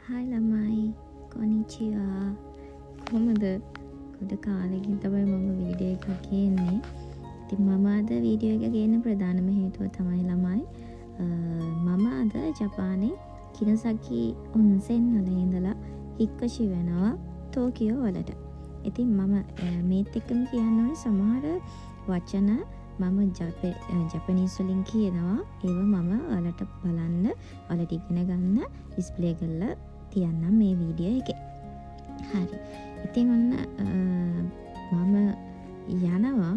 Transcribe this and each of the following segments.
Hi ළමයි කොනිචිවා කොහොමද ගොඩ කාලෙකින් තමයි මම වීඩියෝ එකක් ගේන්නේ. ඉතින් මම අද වීඩියෝ එක ගේන්න ප්‍රධානම හේතුව තමයි ළමයි මම අද ජපානයේ කිනසකි ඔන්සෙන් වල ඉඳලා හික්කෂි වෙනවා ටෝකියෝ වලට. ඉතින් මම මේත් එක්කම කියන්න ඕනේ සමහර වචන මම ජපනීස් වලින් කියනවා ඒව මම ඔයාලට බලන්න ඔයාලට ඉගෙන ගන්න ඩිස්ප්ලේ කරලා තියන්නම් මේ වීඩියෝ එකේ. හරි. ඉතින් ඔන්න මම යනවා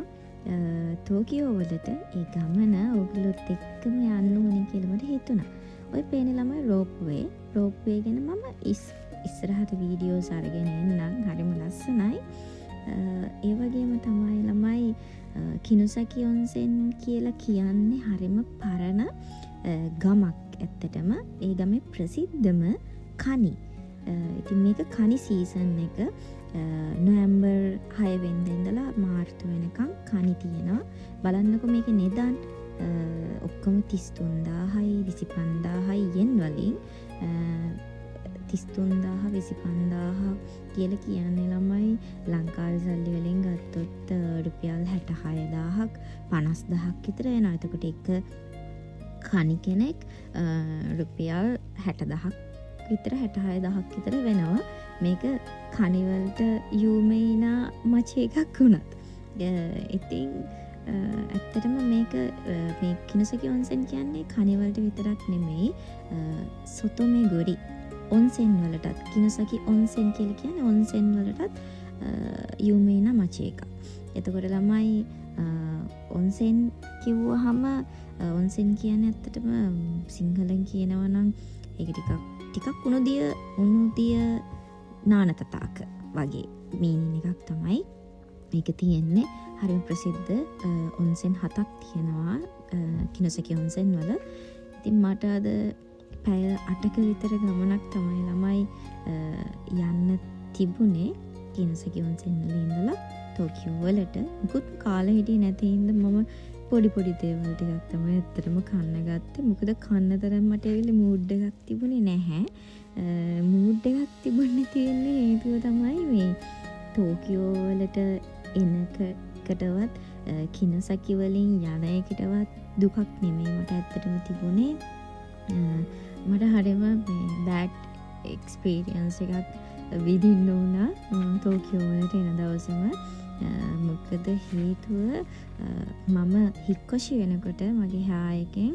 ටෝකියෝ වලට. ඒ ගමන ඔයගොල්ලොත් එක්කම යන්න ඕනේ කියලා මට හිතුණා. ඔය පේන ළමයි රෝප් වේ ගැන මම ඉස්සරහට වීඩියෝස් අරගෙන එන්නම්. හරිම ලස්සනයි. ඒ වගේම තමයි ළමයි කිනුසකි ඔන්සෙන් කියලා කියන්නේ හරිම පරණ ගමක් ඇත්තටම. ඒ ගමේ ප්‍රසිද්ධම කනි. ඉතින් මේක කනි සීසන් එක නොවැම්බර් 6 වෙනිදා ඉඳලා මාර්තු වෙනකම් කනි තියෙනවා. බලන්නකො මේකේ නිදාන් ඔක්කොම 33000යි 25000යි යෙන් වලින් 33000 25000 කියලා කියන්නේ ළමයි ලංකාවේ සල්ලි වලින් ගත්තොත් රුපියල් 66000ක් 50000ක් විතර වෙනවා. එතකොට එක කණි කෙනෙක් රුපියල් 60000ක් විතර 66000ක් විතර වෙනවා. මේක කණි වලට යූමේනා මච එකක් වුණත්. ඉතින් ඇත්තටම මේක මේ කිනුසකි ඔන්සෙන් කියන්නේ කණි වලට විතරක් නෙමෙයි සොතොමේ ගොරි ඔන්සෙන් වලටත් කිනුසකි ඔන්සෙන් කියලා කියන්නේ ඔන්සෙන් වලටත් යූමේනා මච එකක්. එතකොට ළමයි ඔන්සෙන් කිව්වහම ඔන්සෙන් කියන්නේ ඇත්තටම සිංහලෙන් කියනවා නම් ඒක ටිකක් උණුදිය නානතතාක වගේ මීනින් එකක් තමයි මේක තියෙන්නේ. හරිම ප්‍රසිද්ධ ඔන්සෙන් 7ක් තියෙනවා කිනුසකි ඔන්සෙන් වල. ඉතින් මට අද පැය 8ක විතර ගමනක් තමයි ළමයි යන්න තිබුණේ කිනුසකි ඔන්සෙන් වල ඉඳලා ටෝකියෝ වලට. මුකුත් කාලෙ හිටියේ නැති හින්දා මම පොඩි දේවල් ටිකක් තමයි ඇත්තටම කන්න ගත්තේ. මොකද කන්න තරම් මට ඇවිල්ලා මූඩ් එකක් තිබුණේ නැහැ. මූඩ් එකක් තිබුණේ තියෙන්නේ හේතුව තමයි මේ ටෝකියෝ වලට එනකටවත් කිනුසකි වලින් යන එකටවත් දුකක් නෙමෙයි මට ඇත්තටම තිබුණේ. මට හරිම මේ බෑඩ් එක්ස්පීරියන්ස් එකක් විඳින්න වුණා ටෝකියෝ වලට එන දවසේම. මොකද හේතුව මම හික්කොෂි වෙනකොට මගේ හා එකෙන්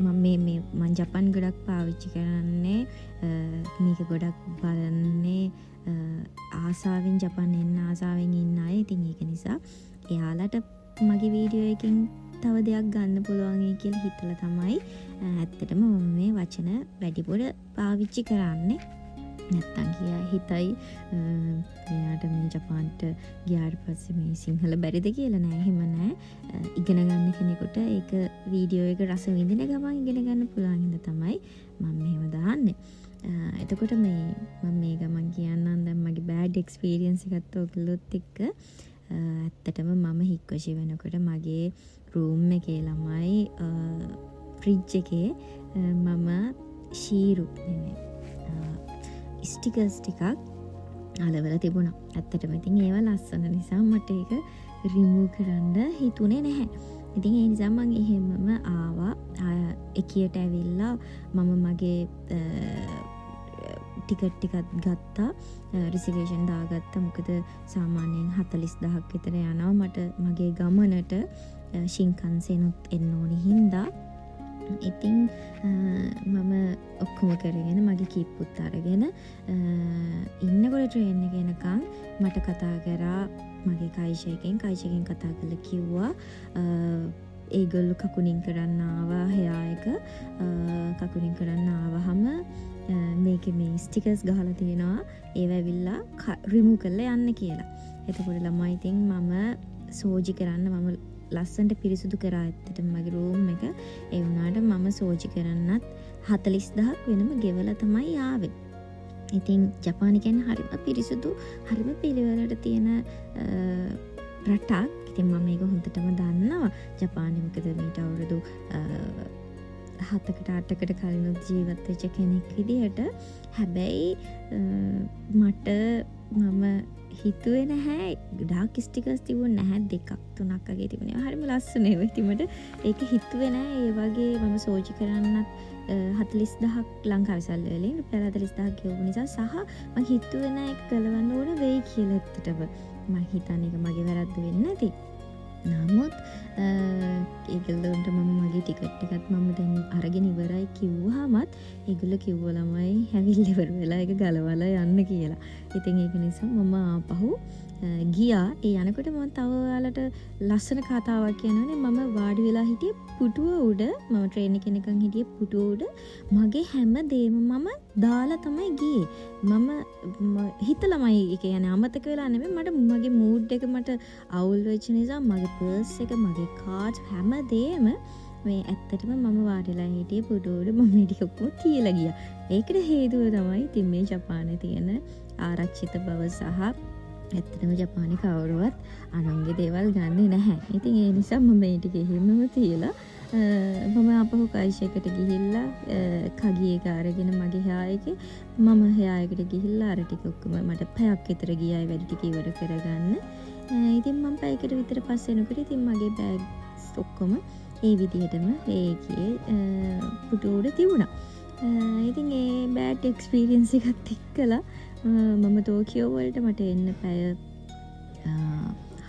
මම ජපන් ගොඩක් පාවිච්චි කරන්නේ මේක ගොඩක් බලන්නේ ආසාවෙන් ජපන් එන්න ආසාවෙන් ඉන්න අය. ඉතින් ඒක නිසා එයාලට මගේ වීඩියෝ එකෙන් තව දෙයක් ගන්න පුළුවන් කියලා හිතලා තමයි ඇත්තටම මම මේ වචන වැඩිපුර පාවිච්චි කරන්නේ. නැත්තම් හිතයි එයාට මේ ජපාන්ට ගියාට පස්සේ මේ සිංහල බැරිද කියලා. නෑ, එහෙම නෑ. ඉගෙන ගන්න කෙනෙකුට ඒක වීඩියෝ එක රස විඳින ගමන් ඉගෙන ගන්න පුළුවන් හින්දා තමයි මම මෙහෙම දාන්නේ. එතකොට මම මේ ගමන් කියන්නම් දැන් මගේ බෑඩ් එක්ස්පීරියන්ස් එකත් ඔයගොල්ලොත් එක්ක. ඇත්තටම මම හික්කොෂි වෙනකොට මගේ රූම් එකේ ළමයි ෆ්‍රිජ් එකේ මම ශීරු ස්ටිකර්ස් ටිකක් අලවලා තිබුණා. ඇත්තටම ඉතින් ඒවා ලස්සන නිසා මට ඒක රිමූව් කරන්න හිතුනේ නැහැ. ඉතින් ඒ නිසා මම එහෙමම ආවා. එකියට ඇවිල්ලා මම මගේ ටිකට් ටිකක් ගත්තා. රිසර්වේෂන් දාගත්තා. මොකද සාමාන්‍යයෙන් 40000ක් විතර යනවා මට මගේ ගමනට ශින්කන්සෙනුත් එන්න ඕනි හින්දා. ඉතින් මම ඔක්කොම කරගෙන මගේ කීප්පුත් අරගෙන ඉන්නකොට ට්‍රේන් එක එනකන් මට කතා කරා මගේ කයිෂයෙන් කතා කරලා කිව්වා ඒගොල්ලෝ කකුනින් කරන්න ආවා. හයා එක කකුනින් කරන්න ආවහම මේකේ මේ ස්ටිකර්ස් ගහලා තියෙනවා. ඒව ඇවිල්ලා රිමූව් කරලා යන්න කියලා. එතකොට ළමයි ඉතින් මම සෝජි කරන්න මම ලස්සන්ට පිරිසුදු කරා ඇත්තටම මගේ රූම් එක. ඒ වුණාට මම සෝජි කරන්නත් 40000ක් වෙනම ගෙවලා තමයි ආවේ. ඉතින් ජපානය කියන්නේ හරිම පිරිසුදු හරිම පිළිවෙලට තියෙන රටක්. ඉතින් මම මේක හොඳටම දන්නවා. ජපානයේ මොකද මේට අවුරුදු 7කට 8කට කලිනුත් ජීවත් වෙච්ච කෙනෙක් විදිහට. හැබැයි මට මම හිතුවේ නැහැ ගොඩාක් ස්ටිකර්ස් තිබුණ නැහැ 2ක් 3ක් වගේ තිබුණේ. හරිම ලස්සන ඒවා. ඉතින් මට ඒක හිතුවේ නැහැ ඒ වගේ මම සෝචි කරන්නත් 40000ක් ලංකාවේ සල්ලි වලින් රුපියල් 40000ක් ගෙවපු නිසා සහ මම හිතුවේ නැහැ ඒක ගලවන්න ඕන වෙයි කියලා ඇත්තටම. මම හිතන්නේ ඒක මගේ වැරද්ද වෙන්නේ නැති. නමුත් ඒගොල්ලන්ට මම මගේ ටිකට් එකත් මම දැන් අරගෙන ඉවරයි කිව්වහමත් ඒගොල්ලෝ කිව්ව ළමයි හැවිල්ල ඉවර වෙලා ඒක ගලවලා යන්න කියලා. ඉතින් ඒක නිසා මම ආපහු ගියා. ඒ යනකොට මම තව ඔයාලට ලස්සන කතාවක් කියනවානේ. මම වාඩි වෙලා හිටියේ පුටුව උඩ. මම ට්‍රේන් එකේ නිකන් හිටියේ පුටුව උඩ. මගේ හැම දෙයක්ම මම දාලා තමයි ගියේ. මම හිතලමයි ඒ කියන්නේ අමතක වෙලා නෙමෙයි. මට මගේ මූඩ් එක මට අවුල් වෙච්ච නිසා මගේ පර්ස් එක මගේ කාඩ් හැම දෙයක්ම මේ ඇත්තටම මම වාඩිලා හිටියේ පුටුව උඩ. මම මේ ටික ඔක්කොම තියලා ගියා. ඒකට හේතුව තමයි ඉතින් මේ ජපානයේ තියෙන ආරක්ෂිත බව සහ ඇත්තටම ජපානයේ කවුරුවත් අනුන්ගේ දේවල් ගන්නෙ නැහැ. ඉතින් ඒ නිසා මම මේ ටික එහෙමම තියලා මම ආපහු කයිෂයකට ගිහිල්ලා කගිය එක අරගෙන මගේ හයා එකේ මම හයා එකට ගිහිල්ලා අර ටික ඔක්කොම මට පැයක් විතර ගියා ඒ වැඩ ටික ඉවර කරගන්න. ඉතින් මම පැයකට විතර පස්සේ එනකොට ඉතින් මගේ බෑග්ස් ඔක්කොම ඒ විදිහටම ඒකේ පුටුව උඩ තිබුණා. ඉතින් ඒ බෑඩ් එක්ස්පීරියන්ස් එකත් එක්කලා මම ටෝකියෝ වලට මට එන්න පැය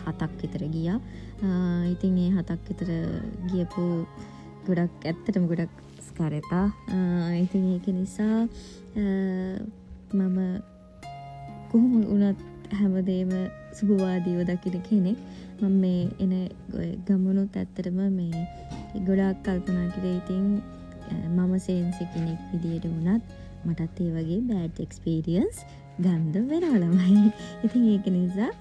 7ක් විතර ගියා. ඉතින් ඒ 7ක් විතර ගියපු ගොඩක් ඇත්තටම ගොඩක් ස්කරෙතා. ඉතින් ඒක නිසා මම කොහොම වුණත් හැමදේම සුබවාදීව දකින කෙනෙක්. මම මේ එන ගමනුත් ඇත්තටම මේ ගොඩාක් කල්පනා කරේ. ඉතින් මම සේන්සි කෙනෙක් විදියට වුණත් මටත් ඒ වගේ බෑඩ් එක්ස්පීරියන්ස් ගන්න වෙනවා ළමයි. ඉතින් ඒක නිසා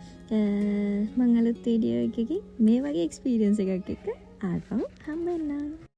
මම අලුත් වීඩියෝ එකකින් මේ වගේ එක්ස්පීරියන්ස් එකක් එක්ක ආපහු හම්බ වෙනවා.